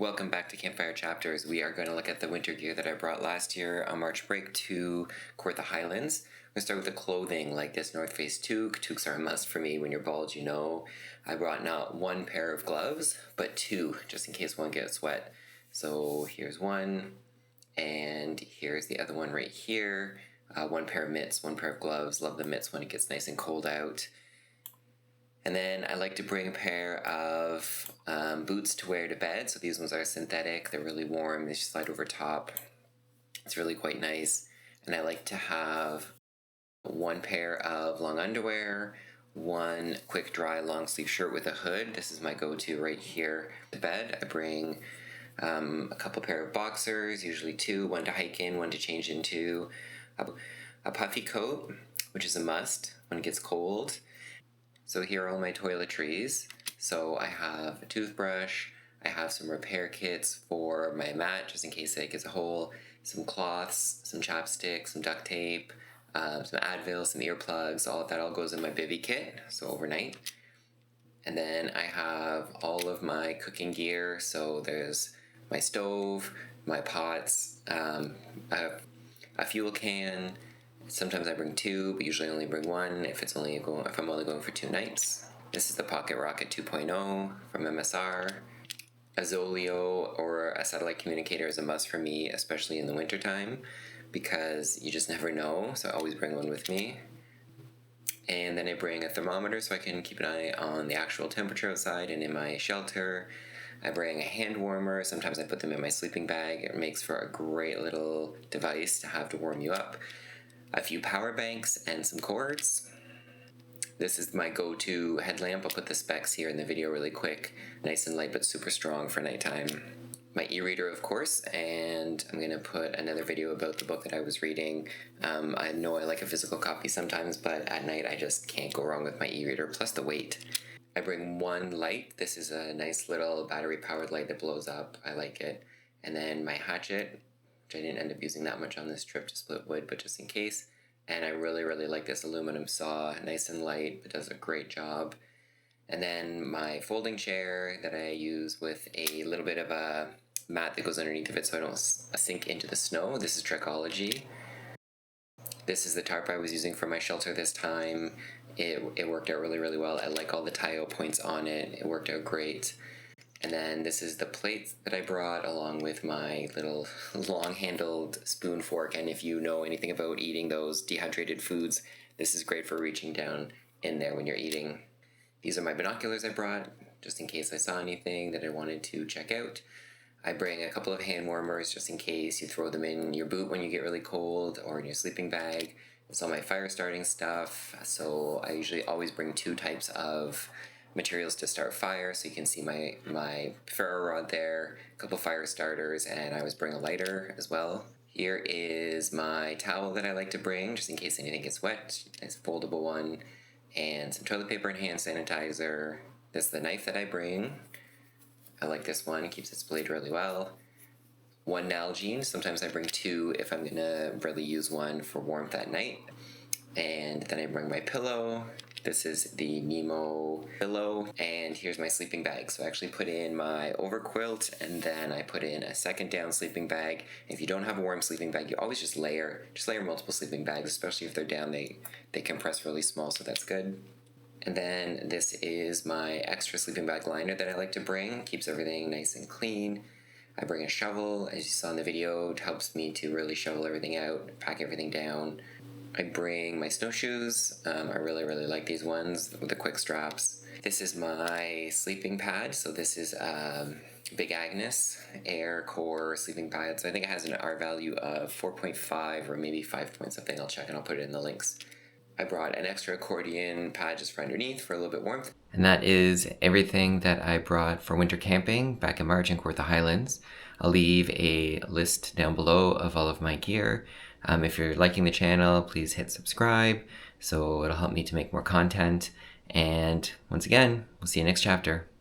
Welcome back to Campfire Chapters. We are going to look at the winter gear that I brought last year on March break to court the Highlands. We're going to start with the clothing, like this North Face toque. Toques are a must for me when you're bald, you know. I brought not one pair of gloves, but two, just in case one gets wet. So here's one, and here's the other one right here. One pair of mitts, one pair of gloves. Love the mitts when it gets nice and cold out. And then I like to bring a pair of boots to wear to bed. So these ones are synthetic. They're really warm. They slide over top. It's really quite nice. And I like to have one pair of long underwear, one quick dry long sleeve shirt with a hood. This is my go-to right here. To bed, I bring a couple pair of boxers, usually two, one to hike in, one to change into, a puffy coat, which is a must when it gets cold. So here are all my toiletries. So I have a toothbrush, I have some repair kits for my mat, just in case it gets a hole, some cloths, some chapstick, some duct tape, some Advil, some earplugs. All of that all goes in my bivy kit, so overnight. And then I have all of my cooking gear. So there's my stove, my pots, a fuel can. Sometimes I bring two, but usually only bring one if I'm only going for 2 nights. This is the Pocket Rocket 2.0 from MSR. A Zoleo or a satellite communicator is a must for me, especially in the wintertime, because you just never know, so I always bring one with me. And then I bring a thermometer so I can keep an eye on the actual temperature outside and in my shelter. I bring a hand warmer. Sometimes I put them in my sleeping bag. It makes for a great little device to have to warm you up. A few power banks and some cords. This is my go-to headlamp. I'll put the specs here in the video really quick. Nice and light but super strong for nighttime. My e-reader, of course, and I'm going to put another video about the book that I was reading. I know I like a physical copy sometimes, but at night I just can't go wrong with my e-reader, plus the weight. I bring one light. This is a nice little battery-powered light that blows up. I like it. And then my hatchet, which I didn't end up using that much on this trip to split wood, but just in case. And I really, really like this aluminum saw. Nice and light, but does a great job. And then my folding chair that I use with a little bit of a mat that goes underneath of it so I don't sink into the snow. This is Trekology. This is the tarp I was using for my shelter this time. It worked out really, really well. I like all the tie-out points on it. It worked out great. And then this is the plate that I brought along with my little long-handled spoon fork. And if you know anything about eating those dehydrated foods, this is great for reaching down in there when you're eating. These are my binoculars I brought, just in case I saw anything that I wanted to check out. I bring a couple of hand warmers just in case you throw them in your boot when you get really cold or in your sleeping bag. It's all my fire starting stuff. So I usually always bring 2 types of materials to start fire, so you can see my ferro rod there, a couple fire starters, and I always bring a lighter as well. Here is my towel that I like to bring just in case anything gets wet. It's a foldable one, and some toilet paper and hand sanitizer. This is the knife that I bring. I like this one, it keeps its blade really well. One Nalgene, sometimes I bring 2 if I'm gonna really use one for warmth at night. And then I bring my pillow. This is the Nemo pillow, and here's my sleeping bag. So I actually put in my overquilt, and then I put in a second down sleeping bag. If you don't have a warm sleeping bag, you always just layer multiple sleeping bags, especially if they're down. They compress really small, so that's good. And then this is my extra sleeping bag liner that I like to bring. Keeps everything nice and clean. I bring a shovel, as you saw in the video. It helps me to really shovel everything out, pack everything down. I bring my snowshoes. I really, really like these ones with the quick straps. This is my sleeping pad. So this is Big Agnus Air Core sleeping pad. So I think it has an R value of 4.5 or maybe 5 point something. I'll check and I'll put it in the links. I brought an extra accordion pad just for underneath for a little bit warmth. And that is everything that I brought for winter camping back in March in Court the Highlands. I'll leave a list down below of all of my gear. If you're liking the channel, please hit subscribe, so it'll help me to make more content. And once again, we'll see you next chapter.